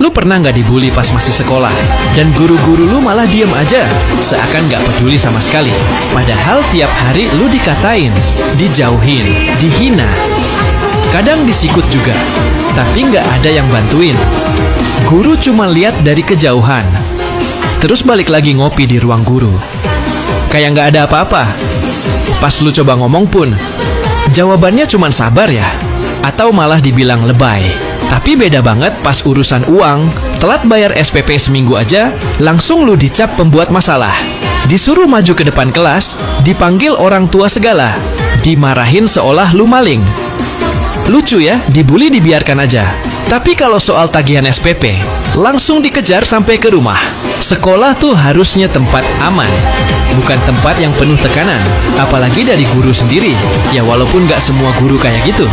Lu pernah nggak dibully pas masih sekolah? Dan guru-guru lu malah diem aja, seakan nggak peduli sama sekali. Padahal tiap hari lu dikatain, dijauhin, dihina. Kadang disikut juga, tapi nggak ada yang bantuin. Guru cuma lihat dari kejauhan, terus balik lagi ngopi di ruang guru. Kayak nggak ada apa-apa. Pas lu coba ngomong pun, jawabannya cuma sabar ya, atau malah dibilang lebay. Tapi beda banget pas urusan uang. Telat bayar SPP seminggu aja, langsung lu dicap pembuat masalah. Disuruh maju ke depan kelas, dipanggil orang tua segala, dimarahin seolah lu maling. Lucu ya, dibully dibiarkan aja. Tapi kalau soal tagihan SPP, langsung dikejar sampai ke rumah. Sekolah tuh harusnya tempat aman, bukan tempat yang penuh tekanan. Apalagi dari guru sendiri. Ya walaupun gak semua guru kayak gitu.